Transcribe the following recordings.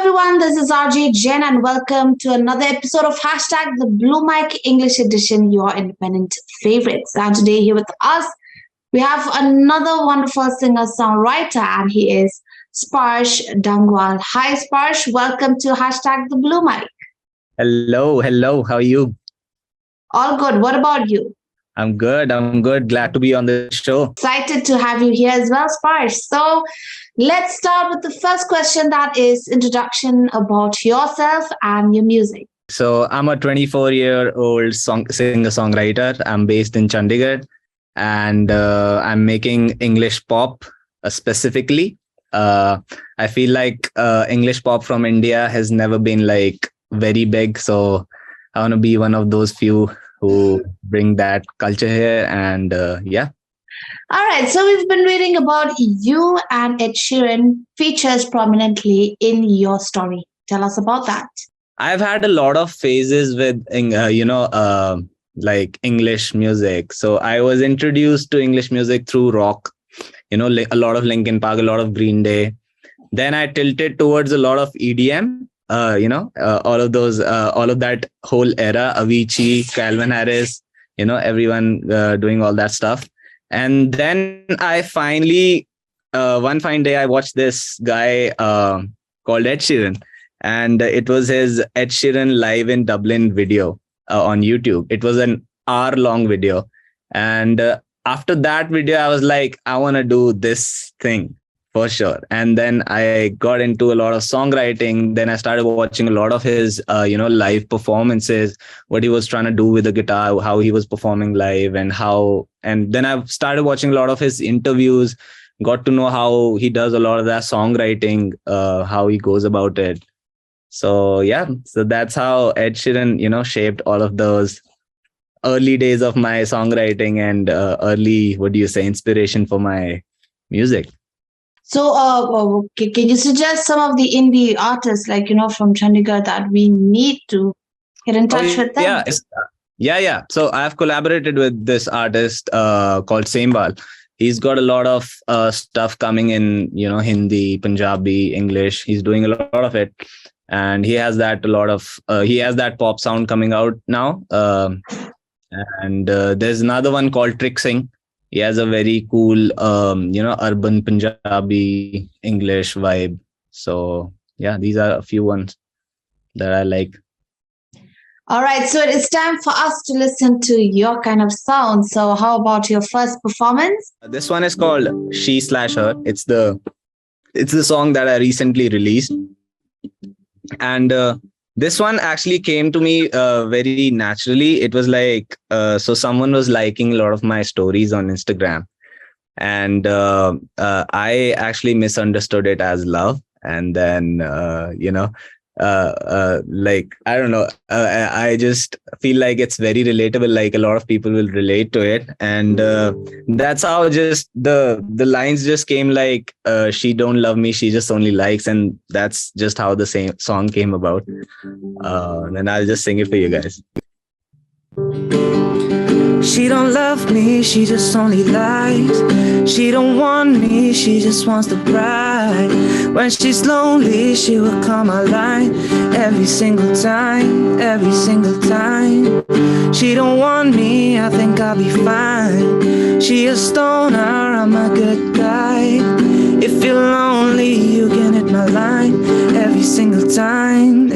everyone, this is RJ Jen and welcome to another episode of Hashtag the Blue Mic English Edition, your independent favorites. And today here with us, we have another wonderful singer-songwriter and he is Sparsh Dangwal. Hi Sparsh, welcome to Hashtag the Blue Mic. Hello. How are you? All good, what about you? I'm good. Glad to be on the show. Excited to have you here as well, Sparsh. So let's start with the first question, that is introduction about yourself and your music. So I'm a 24-year-old singer-songwriter. I'm based in Chandigarh and I'm making English pop specifically. I feel like English pop from India has never been like very big. So I want to be one of those few who bring that culture here. And yeah. All right, so we've been reading about you and Ed Sheeran features prominently in your story. Tell us about that. I've had a lot of phases with, like English music. So I was introduced to English music through rock, a lot of Linkin Park, a lot of Green Day. Then I tilted towards a lot of EDM, all of that whole era, Avicii, Calvin Harris, everyone doing all that stuff. And then I finally, one fine day, I watched this guy called Ed Sheeran. And it was his Ed Sheeran live in Dublin video on YouTube. It was an hour-long video. And after that video, I was like, I want to do this thing for sure. And then I got into a lot of songwriting. Then I started watching a lot of his, live performances, what he was trying to do with the guitar, how he was performing live and then I started watching a lot of his interviews, got to know how he does a lot of that songwriting, how he goes about it. So, yeah, so that's how Ed Sheeran, shaped all of those early days of my songwriting and inspiration for my music. So, can you suggest some of the indie artists, from Chandigarh, that we need to get in touch with them? Yeah. So I've collaborated with this artist called Dangwal. He's got a lot of stuff coming in, Hindi, Punjabi, English. He's doing a lot of it. And he has that pop sound coming out now. And there's another one called Trixing. He has a very cool, urban Punjabi English vibe. So yeah, these are a few ones that I like. All right, so it's time for us to listen to your kind of sound. So how about your first performance? This one is called She/Her. It's the song that I recently released. And this one actually came to me very naturally. It was like, so someone was liking a lot of my stories on Instagram. And I actually misunderstood it as love. And then, I don't know, I just feel like it's very relatable. Like a lot of people will relate to it. And that's how just the lines just came like, she don't love me, she just only likes. And that's just how the same song came about. And I'll just sing it for you guys. She don't love me, she just only likes. She don't want me, she just wants to brag. When she's lonely, she will call my line. Every single time. She don't want me, I think I'll be fine. She a stoner, I'm a good guy. If you're lonely, you can hit my line. Every single time.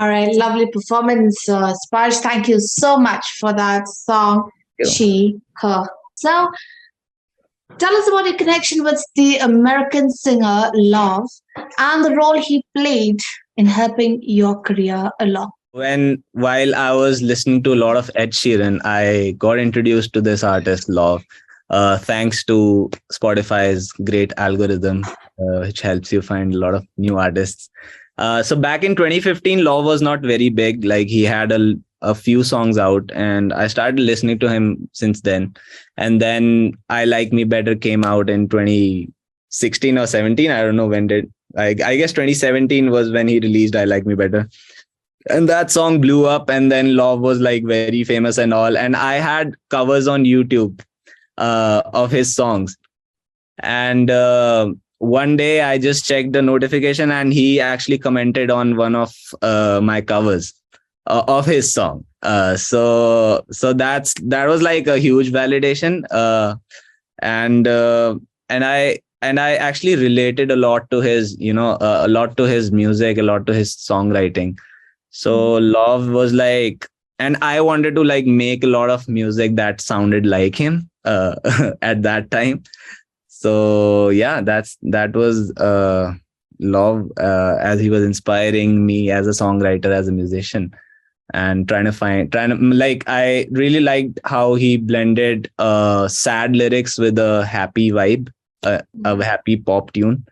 All right, lovely performance, Sparsh. Thank you so much for that song, She, Her. So, tell us about your connection with the American singer Love and the role he played in helping your career along. While I was listening to a lot of Ed Sheeran, I got introduced to this artist, Love, thanks to Spotify's great algorithm, which helps you find a lot of new artists. So back in 2015, Law was not very big. Like he had a few songs out and I started listening to him since then. And then I Like Me Better came out in 2016 or 17. I don't know when I guess 2017 was when he released I Like Me Better. And that song blew up and then Love was like very famous and all. And I had covers on YouTube of his songs. And one day I just checked the notification, and he actually commented on one of my covers of his song. That was like a huge validation. And I actually related a lot to his, a lot to his music, a lot to his songwriting. So love was like, and I wanted to like make a lot of music that sounded like him at that time. So yeah, that was love, as he was inspiring me as a songwriter, as a musician, and trying to like, I really liked how he blended sad lyrics with a happy vibe, a happy pop tune.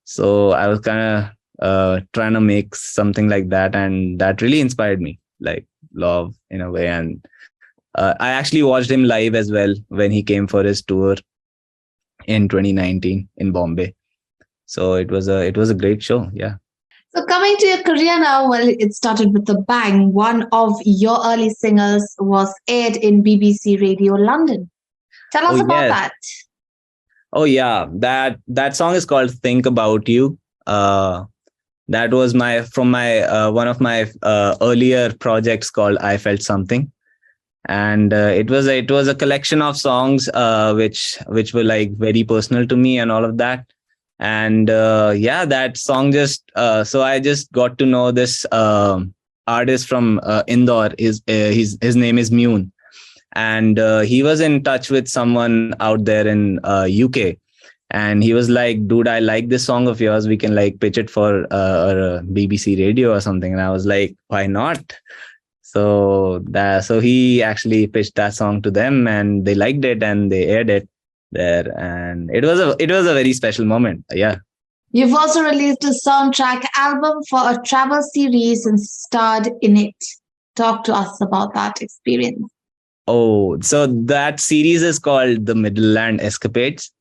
So I was kind of trying to make something like that, and that really inspired me, like love in a way. And I actually watched him live as well when he came for his tour in 2019 in Bombay. So it was a great show. Yeah. So coming to your career now, well, it started with a bang. One of your early singles was aired in BBC Radio London. Tell us about yes. that. Oh yeah, that song is called "Think About You." That was from my one of my earlier projects called "I Felt Something," and it was a collection of songs which were like very personal to me and all of that. And yeah, that song just so I just got to know this artist from Indore. His name is Mune, and he was in touch with someone out there in UK, and he was like, "Dude, I like this song of yours. We can like pitch it for BBC radio or something." And I was like, "Why not?" So he actually pitched that song to them, and they liked it, and they aired it there, and it was a very special moment. Yeah. You've also released a soundtrack album for a travel series and starred in it. Talk to us about that experience. Oh, so that series is called The Midland Escapades,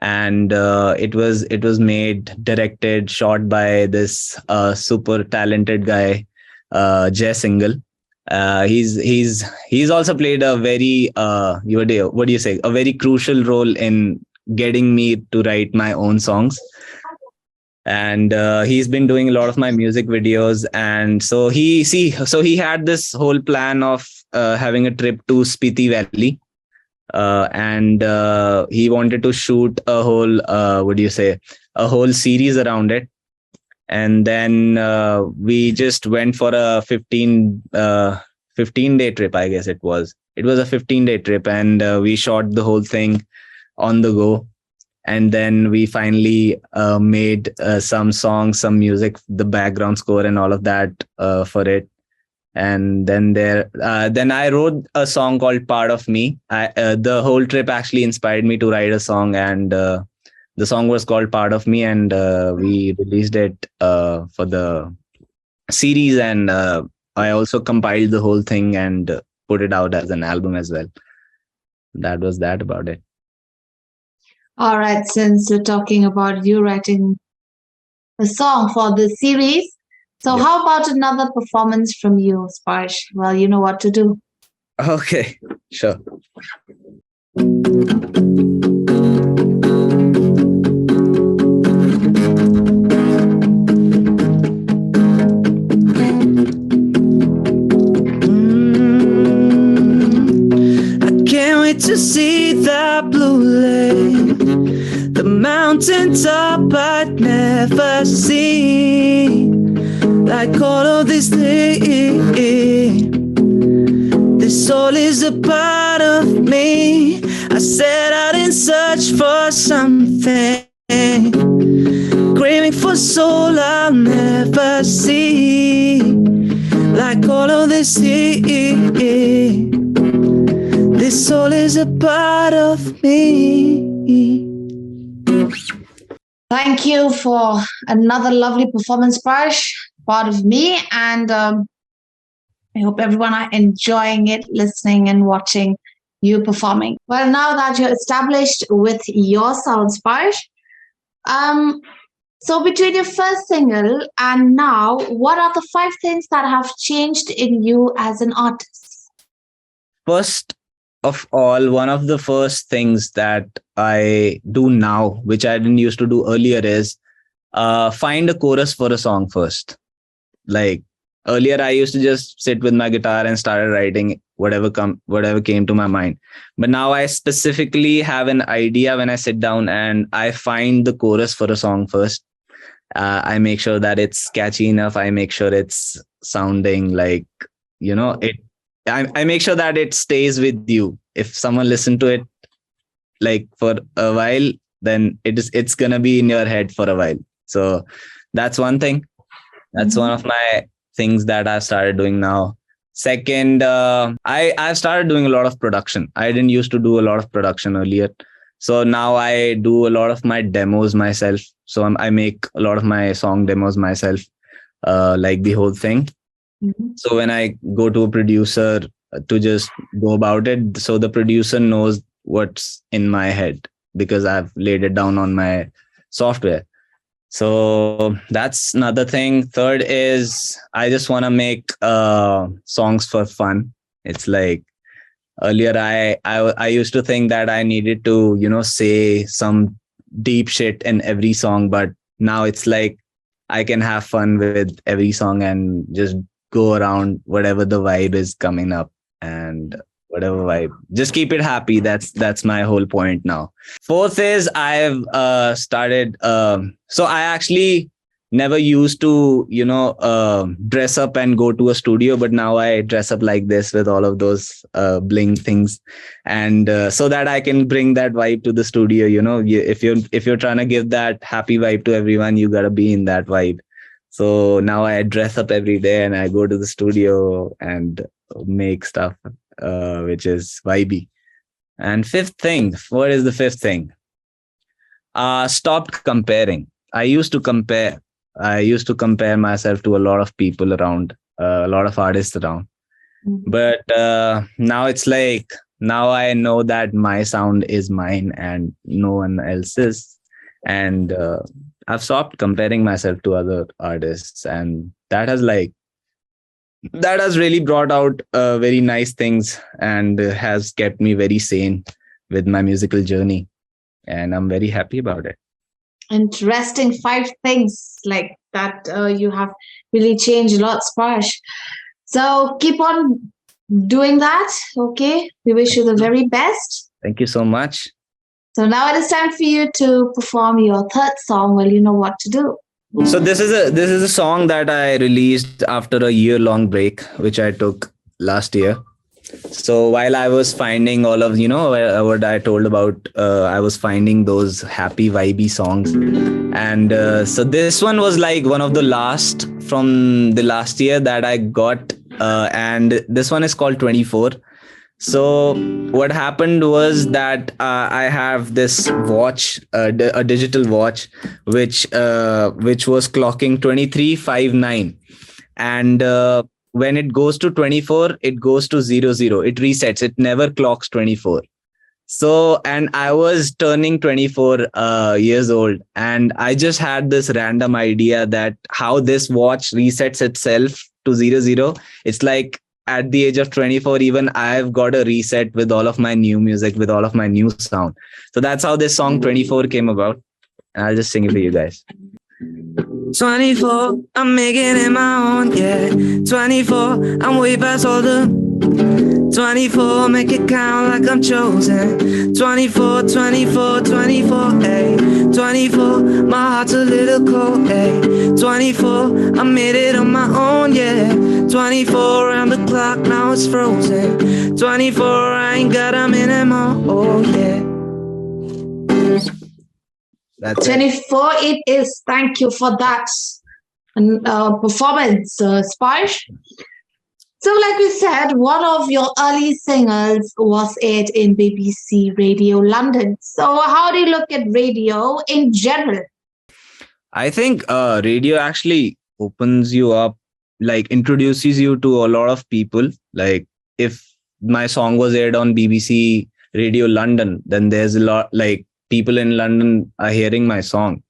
and it was made, directed, shot by this super talented guy, Jay Singhal. He's also played a very what do you say, a very crucial role in getting me to write my own songs. And he's been doing a lot of my music videos. And so he had this whole plan of having a trip to Spiti Valley, and he wanted to shoot a whole a whole series around it. And then we just went for a 15-day trip. I guess it was a 15-day trip, and we shot the whole thing on the go. And then we finally made some songs, some music, the background score and all of that for it. And then then I wrote a song called Part of Me. The whole trip actually inspired me to write a song, and the song was called Part of Me, and we released it for the series. And I also compiled the whole thing and put it out as an album as well. That was that about it. All right, since we're talking about you writing a song for the series, so how about another performance from you, Sparsh? Well, you know what to do. Okay, sure. To see the blue lake, the mountaintop I'd never seen, like all of this day. This all is a part of me. I set out in search for something, craving for soul I'll never see, like all of this. This soul is a part of me. Thank you for another lovely performance, Sparsh, Part of Me. And I hope everyone are enjoying it, listening and watching you performing. Well, now that you're established with your sound, Sparsh, so between your first single and now, what are the 5 things that have changed in you as an artist? First of all, one of the first things that I do now, which I didn't used to do earlier, is find a chorus for a song first. Like earlier, I used to just sit with my guitar and started writing whatever came to my mind. But now I specifically have an idea when I sit down and I find the chorus for a song first. I make sure that it's catchy enough. I make sure it's sounding like, it. I make sure that it stays with you. If someone listen to it like for a while, then it's gonna be in your head for a while. So that's one thing. That's one of my things that I've started doing now. Second, I've started doing a lot of production. I didn't used to do a lot of production earlier. So now I do a lot of my demos myself. So I make a lot of my song demos myself, like the whole thing. So when I go to a producer to just go about it, so the producer knows what's in my head because I've laid it down on my software. So that's another thing. Third is I just want to make songs for fun. It's like earlier I used to think that I needed to, say some deep shit in every song, but now it's like I can have fun with every song and just go around whatever the vibe is coming up, and whatever vibe, just keep it happy. That's my whole point now. Fourth is I've started so I actually never used to dress up and go to a studio, but now I dress up like this with all of those bling things, and so that I can bring that vibe to the studio. If you're trying to give that happy vibe to everyone, you got to be in that vibe. So now I dress up every day and I go to the studio and make stuff which is vibey. And fifth thing, what is the fifth thing? Stopped comparing. I used to compare myself to a lot of people around, a lot of artists around. But now it's like, now I know that my sound is mine and no one else's. And I've stopped comparing myself to other artists. And that has really brought out very nice things and has kept me very sane with my musical journey. And I'm very happy about it. Interesting. 5 things like that. You have really changed a lot, Sparsh. So keep on doing that. Okay. We wish you the very best. Thank you so much. So now it is time for you to perform your third song. Well, you know what to do. So this is a song that I released after a year-long break, which I took last year. So while I was finding all of, what I told about, I was finding those happy, vibey songs. And so this one was like one of the last from the last year that I got. And this one is called 24. So what happened was that I have this watch, a digital watch, which was clocking 23:59, and when it goes to 24, it goes to 00. It resets. It never clocks 24. So, and I was turning 24 years old, and I just had this random idea that how this watch resets itself to 00. It's like, at the age of 24, even I've got a reset with all of my new music, with all of my new sound. So that's how this song 24 came about. And I'll just sing it for you guys. 24, I'm making it my own, yeah. 24, I'm way past older. 24, make it count like I'm chosen. 24, 24, 24, ayy. 24, my heart's a little cold, ayy. 24, I made it on my own, yeah. 24, around the clock, now it's frozen. 24, I ain't got a minute more, oh yeah. That's 24 it is. Thank you for that performance, Sparsh. So like we said, one of your early singles was aired in BBC Radio London. So how do you look at radio in general? I think radio actually opens you up, like introduces you to a lot of people. Like if my song was aired on BBC Radio London, then there's a lot, like people in London are hearing my song,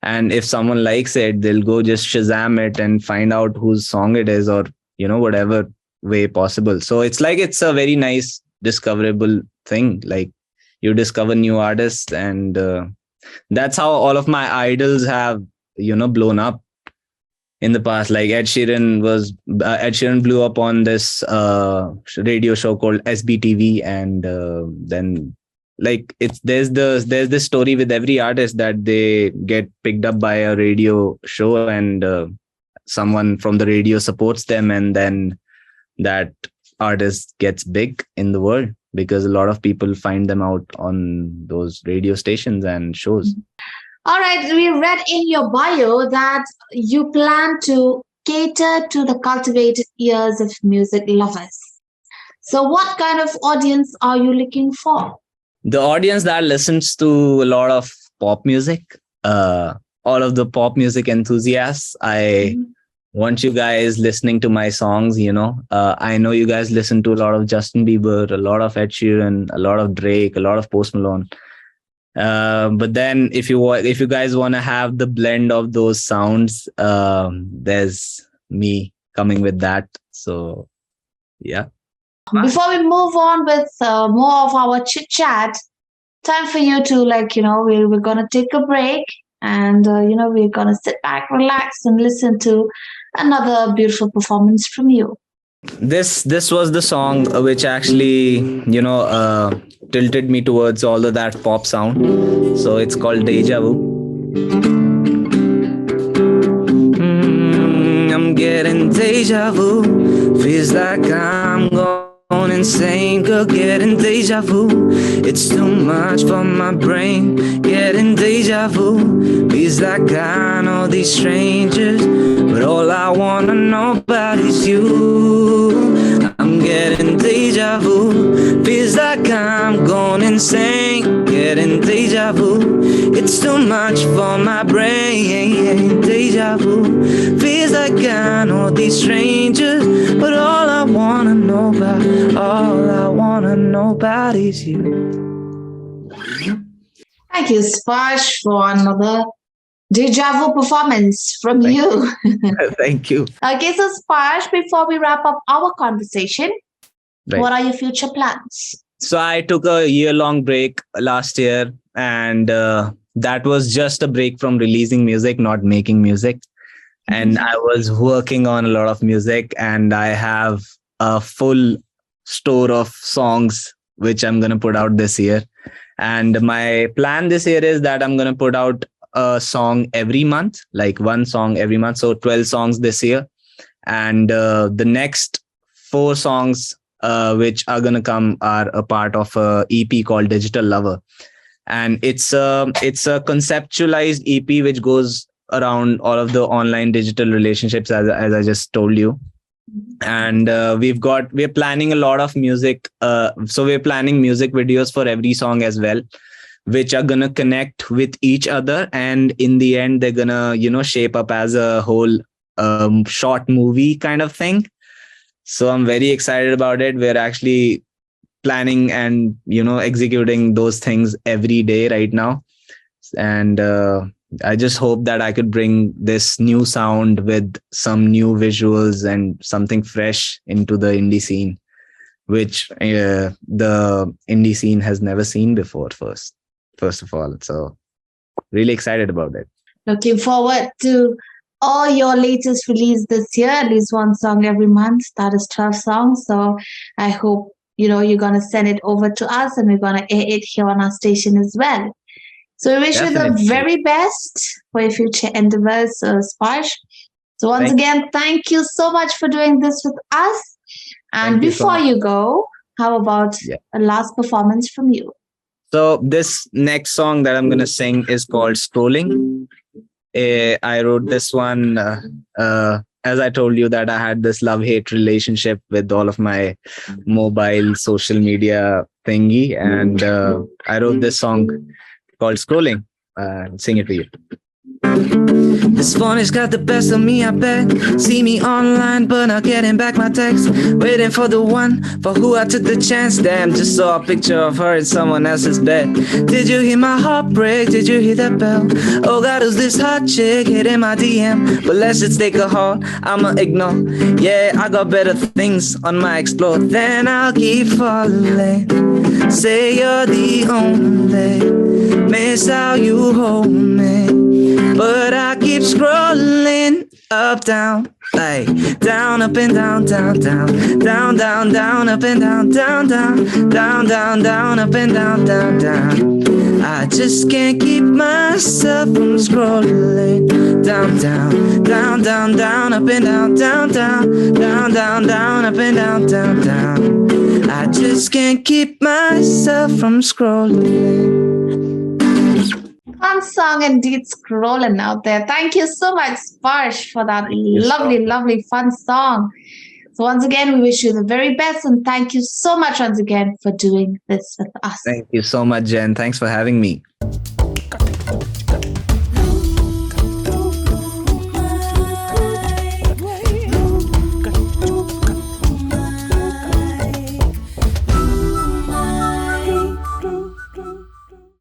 and if someone likes it, they'll go just Shazam it and find out whose song it is, or whatever way possible. So it's like, it's a very nice discoverable thing. Like you discover new artists, and that's how all of my idols have, blown up in the past. Like Ed Sheeran blew up on this radio show called SBTV, and then like there's this story with every artist that they get picked up by a radio show, and someone from the radio supports them, and then that artist gets big in the world because a lot of people find them out on those radio stations and shows. All right, we read in your bio that you plan to cater to the cultivated ears of music lovers. So, what kind of audience are you looking for? The audience that listens to a lot of pop music, all of the pop music enthusiasts. I want you guys listening to my songs. I know you guys listen to a lot of Justin Bieber, a lot of Ed Sheeran, a lot of Drake, a lot of Post Malone. But then if you guys want to have the blend of those sounds, there's me coming with that. So yeah. Before we move on with more of our chit chat, time for you to we're gonna take a break, and we're gonna sit back, relax, and listen to another beautiful performance from you. This was the song which actually tilted me towards all of that pop sound. So it's called Deja Vu. I'm getting deja vu. Feels like I'm going insane. Girl, getting deja vu. It's too much for my brain. Getting deja vu. Feels like I know these strangers, but all I wanna know about is you. I'm getting deja vu. Feels like I'm going insane. Getting deja vu. It's too much for my brain. Deja vu. Feels like I know these strangers, but all I wanna know about is you. Thank you, Sparsh, for another deja vu performance from you. Thank you. Okay, so Sparsh, before we wrap up our conversation, Right. what are your future plans? So I took a year-long break last year, and that was just a break from releasing music, not making music. And I was working on a lot of music, and I have a full store of songs which I'm going to put out this year. And my plan this year is that I'm going to put out a song every month, like one song every month. So 12 songs this year. And the next 4 songs which are going to come are a part of a EP called Digital Lover. And it's a conceptualized EP which goes around all of the online digital relationships, as I just told you. And we're planning a lot of music. So we're planning music videos for every song as well, which are going to connect with each other. And in the end, they're going to, shape up as a whole short movie kind of thing. So I'm very excited about it. We're actually planning and, executing those things every day right now. And I just hope that I could bring this new sound with some new visuals and something fresh into the indie scene, which the indie scene has never seen before, first of all. So really excited about it. Looking forward to all your latest release this year, at least one song every month. That is 12 songs. So I hope, you're going to send it over to us, and we're going to air it here on our station as well. So we wish you the very best for your future endeavors, Sparsh. So once again, thank you so much for doing this with us. And before you go, how about a last performance from you? So this next song that I'm going to sing is called Scrolling. I wrote this one, as I told you, that I had this love-hate relationship with all of my mobile social media thingy. And I wrote this song called Scrolling. Sing it for you. This phone has got the best of me, I bet. See me online, but not getting back my text. Waiting for the one for who I took the chance. Damn, just saw a picture of her in someone else's bed. Did you hear my heart break? Did you hear that bell? Oh God, who's this hot chick hitting my DM? But let's just take a hold, I'ma ignore. Yeah, I got better things on my explore. Then I'll keep falling. Say you're the only. Miss how you hold me. But I keep scrolling up, down, like down, up and down, down, down, down, down, down, up and down, down, down, down, down, down, up and down, down, down. I just can't keep myself from scrolling down, down, down, down, down, up and down, down, down, down, down, down, up and down, down, down. I just can't keep myself from scrolling. Fun song indeed, scrolling out there. Thank you so much, Sparsh, for that lovely, lovely, fun song. So once again, we wish you the very best, and thank you so much once again for doing this with us. Thank you so much, Jen. Thanks for having me.